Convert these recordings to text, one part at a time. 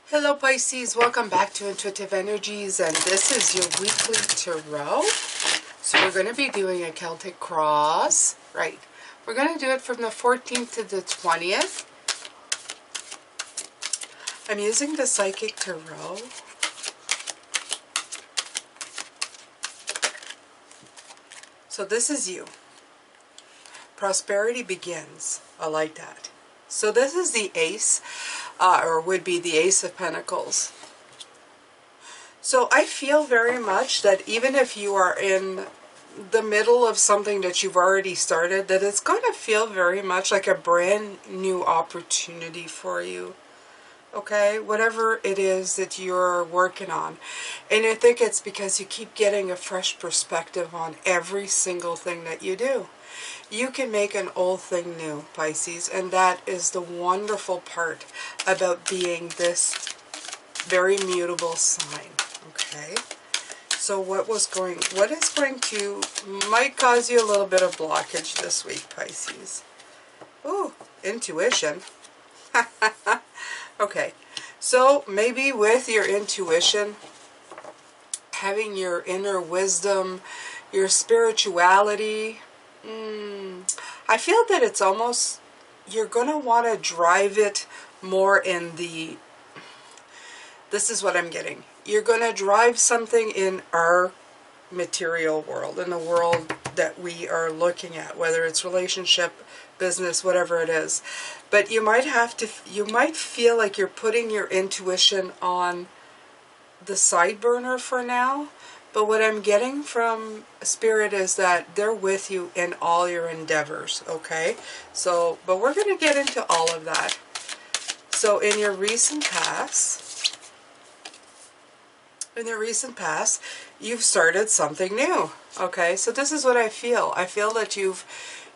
Hello Pisces, welcome back to Intuitive Energies, and this is your weekly tarot. So we're going to be doing a Celtic cross, right? We're going to do it from the 14th to the 20th. I'm using the Psychic Tarot. So this is you. Prosperity begins. I like that. So this is the Ace, or would be the Ace of Pentacles. So I feel very much that even if you are in the middle of something that you've already started, that it's going to feel very much like a brand new opportunity for you. Okay, whatever it is that you're working on. And I think it's because you keep getting a fresh perspective on every single thing that you do. You can make an old thing new, Pisces, and that is the wonderful part about being this very mutable sign. Okay, so what is going to, might cause you a little bit of blockage this week, Pisces? Ooh, intuition. Okay, so maybe with your intuition, having your inner wisdom, your spirituality, I feel that it's almost, you're going to want to drive it more in the, this is what I'm getting. You're going to drive something in our material world, in the world that we are looking at, whether it's relationship, business, whatever it is. But you might have to, you might feel like you're putting your intuition on the side burner for now. But what I'm getting from Spirit is that they're with you in all your endeavors, okay? So, but we're going to get into all of that. So in your recent past, you've started something new, okay? So this is what I feel. I feel that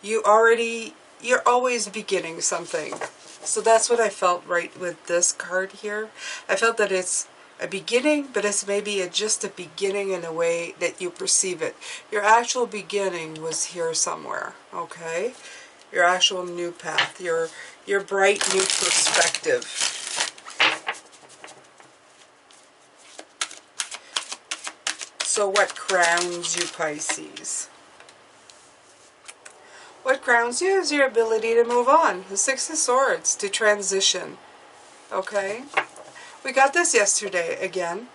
you're always beginning something. So that's what I felt right with this card here. I felt that it's a beginning, but it's maybe just a beginning in a way that you perceive it. Your actual beginning was here somewhere, okay? Your actual new path, your bright new perspective. So what crowns you, Pisces? What crowns you is your ability to move on. The Six of Swords, to transition, okay? We got this yesterday again,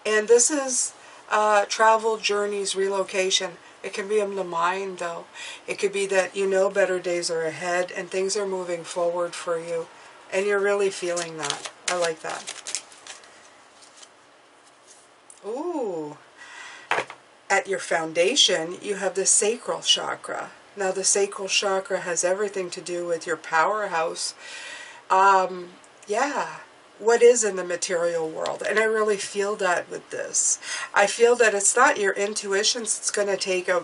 and this is travel, journeys, relocation. It can be in the mind, though. It could be that you know better days are ahead and things are moving forward for you, and you're really feeling that. I like that. Ooh. At your foundation, you have the sacral chakra. Now, the sacral chakra has everything to do with your powerhouse. Yeah. What is in the material world, and I really feel that with this. I feel that it's not your intuition that's going to take a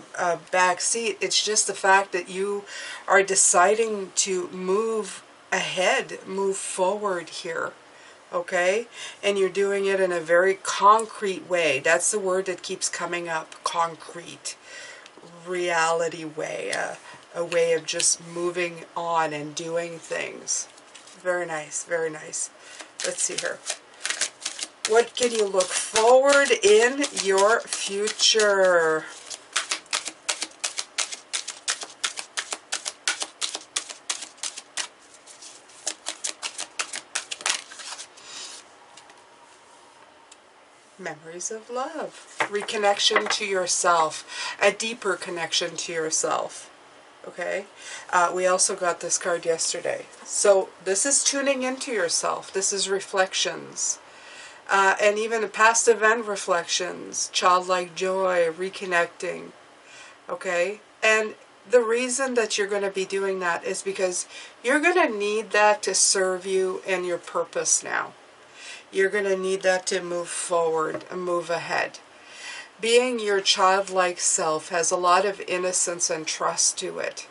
back seat. It's just the fact that you are deciding to move ahead, move forward here, okay? And you're doing it in a very concrete way. That's the word that keeps coming up, concrete, reality way, a way of just moving on and doing things. Very nice, very nice. Let's see here. What can you look forward in your future? Memories of love. Reconnection to yourself. A deeper connection to yourself. Okay, we also got this card yesterday. So this is tuning into yourself. This is reflections. And even past event reflections, childlike joy, reconnecting. Okay, and the reason that you're going to be doing that is because you're going to need that to serve you and your purpose now. You're going to need that to move forward and move ahead. Being your childlike self has a lot of innocence and trust to it.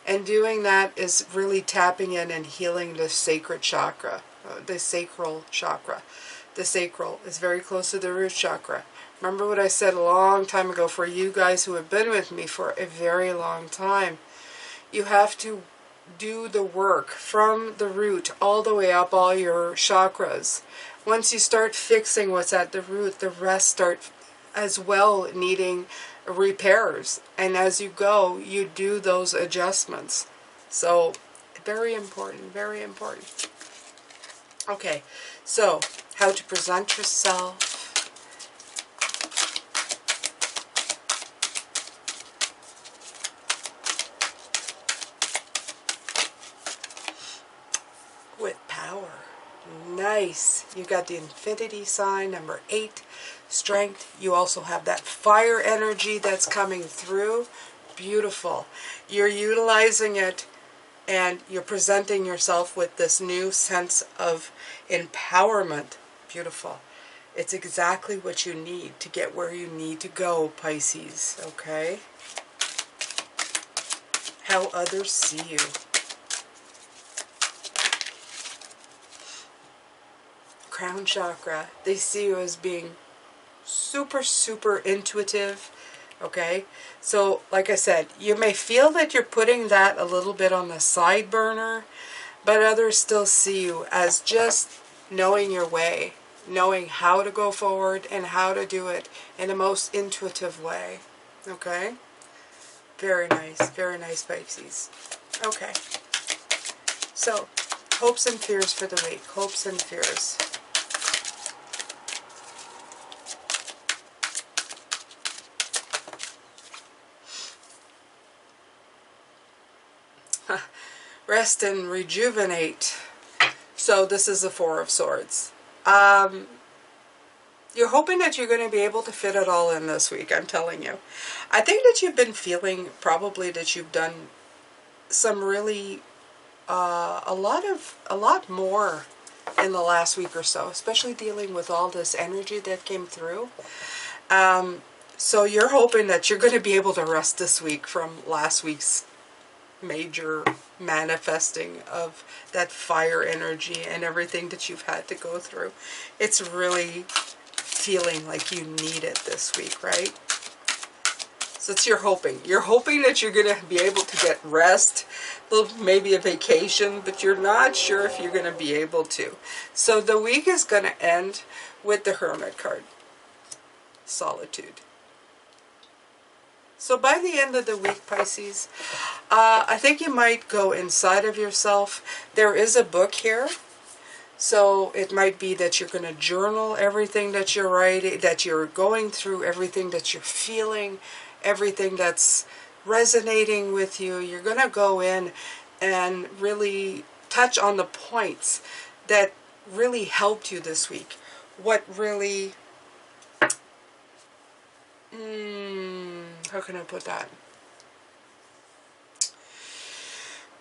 And doing that is really tapping in and healing the sacred chakra, the sacral chakra. The sacral is very close to the root chakra. Remember what I said a long time ago for you guys who have been with me for a very long time. You have to do the work from the root all the way up all your chakras. Once you start fixing what's at the root, the rest start as well needing repairs. And as you go, you do those adjustments. So, very important, very important. Okay, so how to present yourself. With power. Nice. You got the infinity sign, number 8, strength. You also have that fire energy that's coming through. Beautiful. You're utilizing it and you're presenting yourself with this new sense of empowerment. Beautiful. It's exactly what you need to get where you need to go, Pisces. Okay? How others see you. Crown chakra. They see you as being super, super intuitive. Okay? So, like I said, you may feel that you're putting that a little bit on the side burner, but others still see you as just knowing your way, knowing how to go forward and how to do it in the most intuitive way. Okay? Very nice, Pisces. Okay. So, hopes and fears for the week. Hopes and fears. Rest and rejuvenate. So this is the 4 of Swords. You're hoping that you're going to be able to fit it all in this week, I'm telling you. I think that you've been feeling probably that you've done some really, a lot more in the last week or so, especially dealing with all this energy that came through. So you're hoping that you're going to be able to rest this week from last week's major manifesting of that fire energy and everything that you've had to go through. It's really feeling like you need it this week, right? So it's your hoping. You're hoping that you're going to be able to get rest, maybe a vacation, but you're not sure if you're going to be able to. So the week is going to end with the Hermit card. Solitude. So by the end of the week, Pisces, I think you might go inside of yourself. There is a book here. So it might be that you're going to journal everything that you're writing, that you're going through, everything that you're feeling, everything that's resonating with you. You're going to go in and really touch on the points that really helped you this week. What really... how can I put that?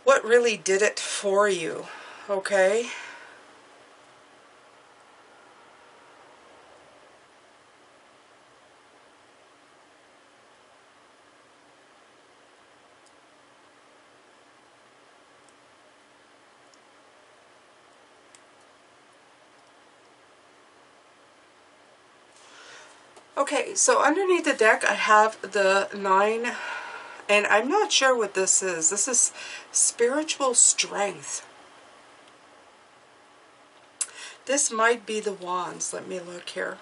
What really did it for you, okay? Okay, so underneath the deck I have the 9, and I'm not sure what this is. This is spiritual strength. This might be the Wands. Let me look here.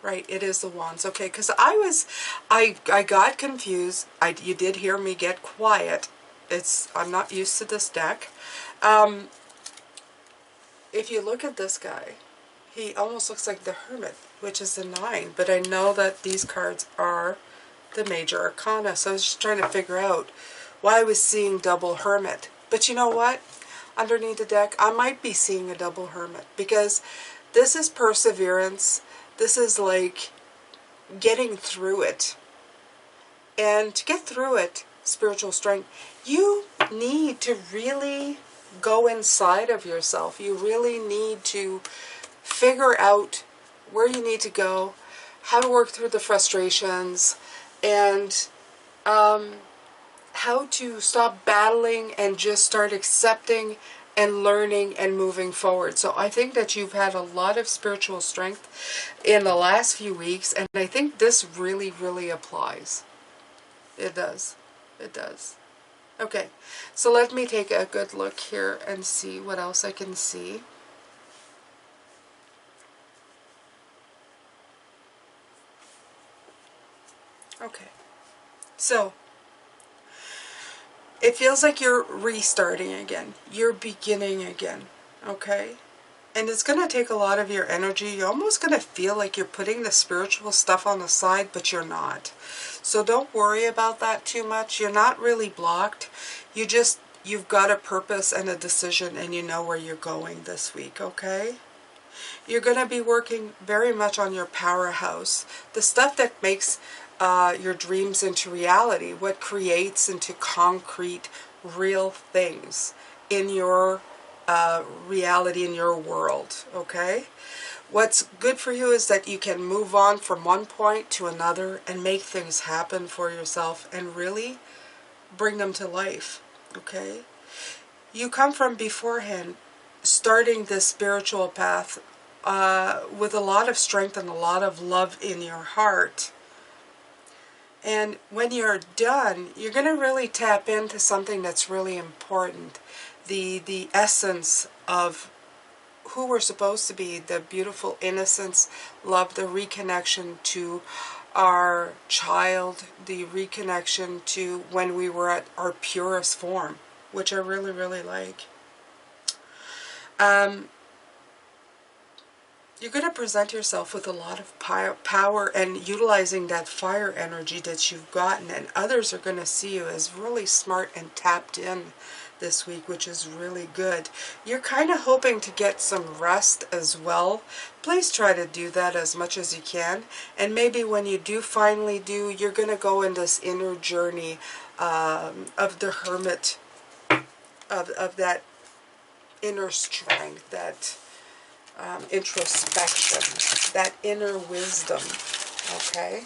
Right, it is the Wands. Okay, because I got confused. You did hear me get quiet. I'm not used to this deck. If you look at this guy, he almost looks like the Hermit, which is the 9. But I know that these cards are the major arcana. So I was just trying to figure out why I was seeing double Hermit. But you know what? Underneath the deck, I might be seeing a double Hermit. Because this is perseverance. This is like getting through it. And to get through it, spiritual strength, you need to really go inside of yourself. You really need to figure out where you need to go, how to work through the frustrations, and how to stop battling and just start accepting and learning and moving forward. So I think that you've had a lot of spiritual strength in the last few weeks, and I think this really, really applies. It does. It does. Okay, so let me take a good look here and see what else I can see. Okay. So, it feels like you're restarting again. You're beginning again. Okay? And it's going to take a lot of your energy. You're almost going to feel like you're putting the spiritual stuff on the side, but you're not. So don't worry about that too much. You're not really blocked. You've got a purpose and a decision, and you know where you're going this week, okay? You're going to be working very much on your powerhouse. The stuff that makes your dreams into reality. What creates into concrete, real things in your reality, in your world, okay? What's good for you is that you can move on from one point to another and make things happen for yourself and really bring them to life, okay? You come from beforehand starting this spiritual path with a lot of strength and a lot of love in your heart. And when you're done, you're going to really tap into something that's really important. The essence of who we're supposed to be, the beautiful innocence, love, the reconnection to our child, the reconnection to when we were at our purest form, which I really, really like. You're going to present yourself with a lot of power and utilizing that fire energy that you've gotten, and others are going to see you as really smart and tapped in this week, which is really good. You're kind of hoping to get some rest as well. Please try to do that as much as you can, and maybe when you do finally do, you're going to go in this inner journey of the hermit, of that inner strength, that introspection, that inner wisdom, okay?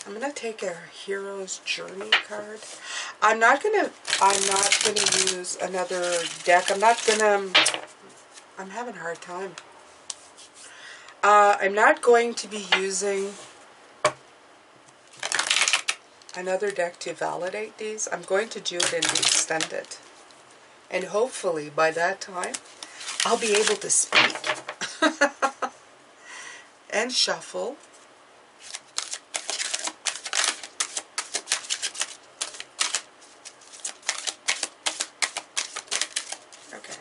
I'm going to take a hero's journey card. I'm not going to use another deck. I'm having a hard time. I'm not going to be using another deck to validate these. I'm going to do it in the extended. And hopefully by that time, I'll be able to speak. And shuffle. Okay.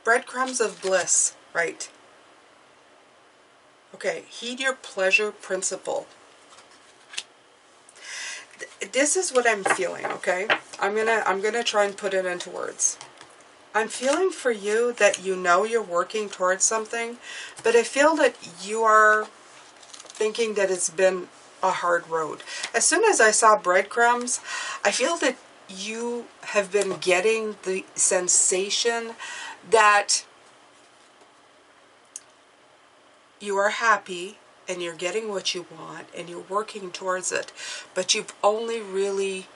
Breadcrumbs of bliss, right. Okay, heed your pleasure principle. This is what I'm feeling, okay? I'm gonna try and put it into words. I'm feeling for you that you know you're working towards something, but I feel that you are thinking that it's been a hard road. As soon as I saw breadcrumbs, I feel that you have been getting the sensation that you are happy and you're getting what you want and you're working towards it, but you've only really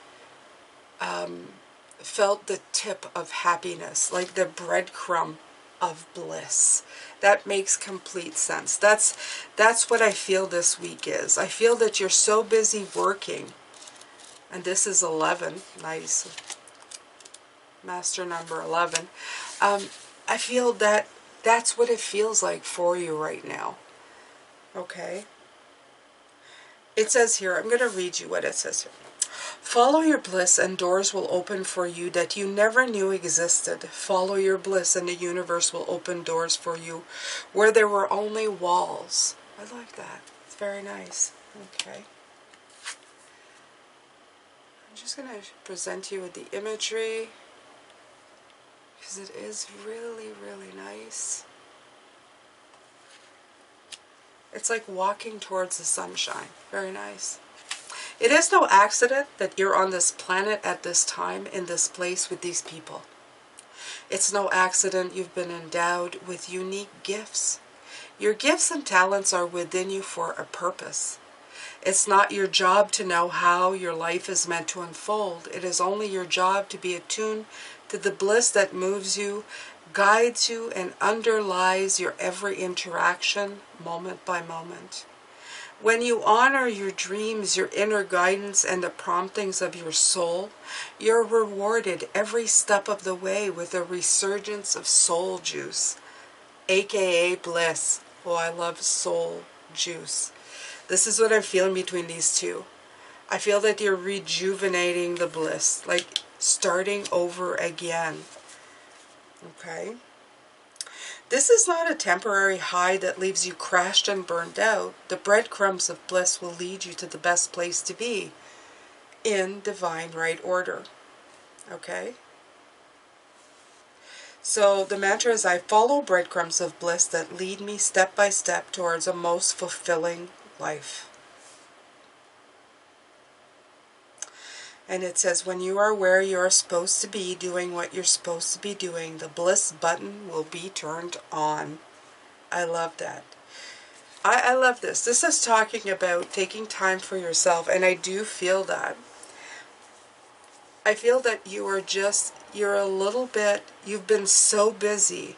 felt the tip of happiness, like the breadcrumb of bliss. That makes complete sense. That's what I feel this week is. I feel that you're so busy working, and this is 11. Nice. Master number 11. I feel that that's what it feels like for you right now. Okay? It says here, I'm going to read you what it says here. Follow your bliss and doors will open for you that you never knew existed. Follow your bliss and the universe will open doors for you where there were only walls. I like that. It's very nice. Okay. I'm just going to present you with the imagery because it is really, really nice. It's like walking towards the sunshine. Very nice. It is no accident that you're on this planet at this time, in this place with these people. It's no accident you've been endowed with unique gifts. Your gifts and talents are within you for a purpose. It's not your job to know how your life is meant to unfold. It is only your job to be attuned to the bliss that moves you, guides you, and underlies your every interaction, moment by moment. When you honor your dreams, your inner guidance, and the promptings of your soul, you're rewarded every step of the way with a resurgence of soul juice, aka bliss. Oh, I love soul juice. This is what I'm feeling between these two. I feel that you're rejuvenating the bliss, like starting over again. Okay? This is not a temporary high that leaves you crashed and burned out. The breadcrumbs of bliss will lead you to the best place to be, in divine right order. Okay? So the mantra is, I follow breadcrumbs of bliss that lead me step by step towards a most fulfilling life. And it says, when you are where you're supposed to be, doing what you're supposed to be doing, the bliss button will be turned on. I love that. I love this. This is talking about taking time for yourself, and I do feel that. I feel that you're a little bit, you've been so busy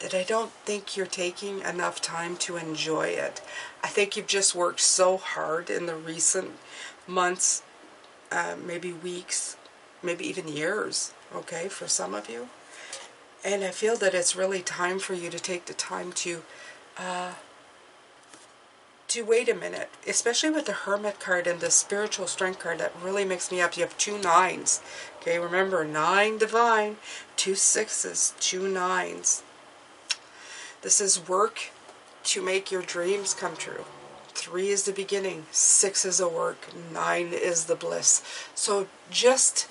that I don't think you're taking enough time to enjoy it. I think you've just worked so hard in the recent months, maybe weeks, maybe even years, okay, for some of you. And I feel that it's really time for you to take the time to wait a minute, especially with the Hermit card and the Spiritual Strength card. That really makes me up. You have 2 9s. Okay, remember, 9 divine, 2 6s, 2 9s. This is work to make your dreams come true. 3 is the beginning, 6 is the work, 9 is the bliss. So just,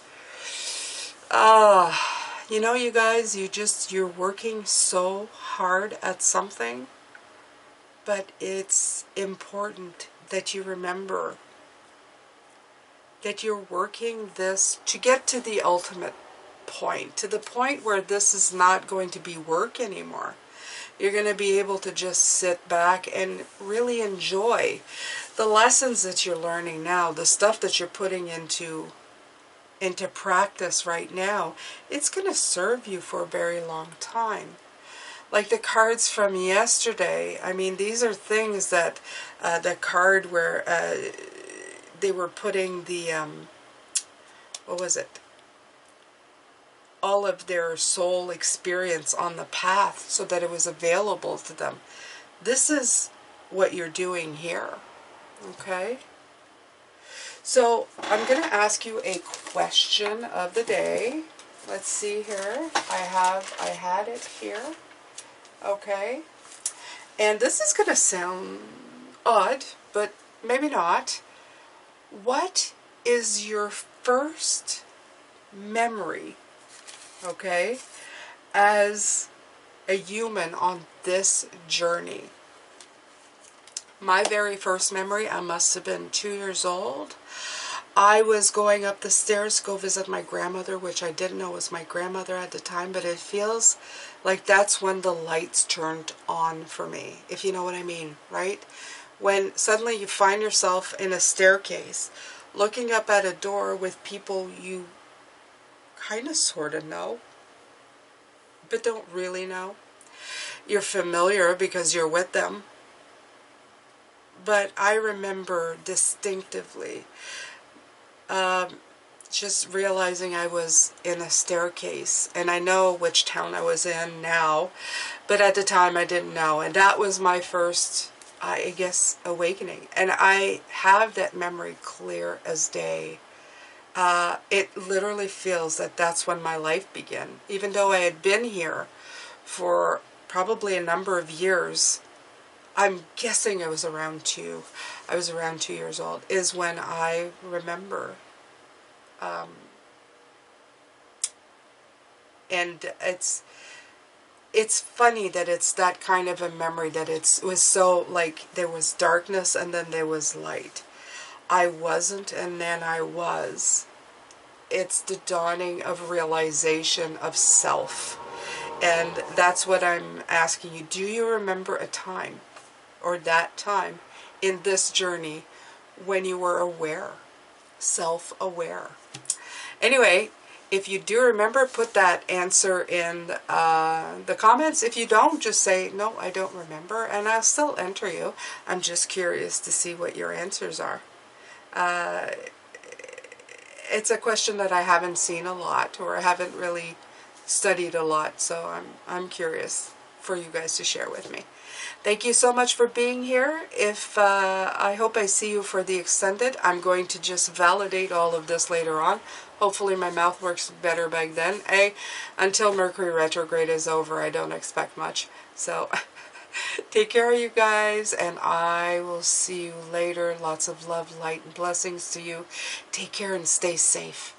you know, you guys, you're working so hard at something, but it's important that you remember that you're working this to get to the ultimate point, to the point where this is not going to be work anymore. You're going to be able to just sit back and really enjoy the lessons that you're learning now, the stuff that you're putting into practice right now. It's going to serve you for a very long time. Like the cards from yesterday, I mean, these are things that, the card where they were putting the, what was it? All of their soul experience on the path so that it was available to them. This is what you're doing here, okay? So I'm going to ask you a question of the day. Let's see here. I had it here. Okay. And this is going to sound odd, but maybe not. What is your first memory, okay, as a human on this journey? My very first memory, I must have been 2 years old. I was going up the stairs to go visit my grandmother, which I didn't know was my grandmother at the time, but it feels like that's when the lights turned on for me, if you know what I mean, right? When suddenly you find yourself in a staircase, looking up at a door with people you kind of sort of know, but don't really know. You're familiar because you're with them. But I remember distinctively just realizing I was in a staircase, and I know which town I was in now, but at the time I didn't know, and that was my first, I guess, awakening, and I have that memory clear as day. It literally feels that that's when my life began, even though I had been here for probably a number of years. I'm guessing I was around 2. I was around 2 years old, is when I remember. And it's funny that it's that kind of a memory, that it was so, like, there was darkness and then there was light. I wasn't and then I was. It's the dawning of realization of self. And that's what I'm asking you. Do you remember a time, or that time in this journey, when you were aware, self-aware? Anyway, if you do remember, put that answer in the comments. If you don't, just say, no, I don't remember, and I'll still enter you. I'm just curious to see what your answers are. It's a question that I haven't seen a lot, or I haven't really studied a lot, so I'm curious. for you guys to share with me. Thank you so much for being here. I hope I see you for the extended. I'm going to just validate all of this later on. Hopefully my mouth works better by then. Until Mercury retrograde is over, I don't expect much. So take care, you guys, and I will see you later. Lots of love, light, and blessings to you. Take care and stay safe.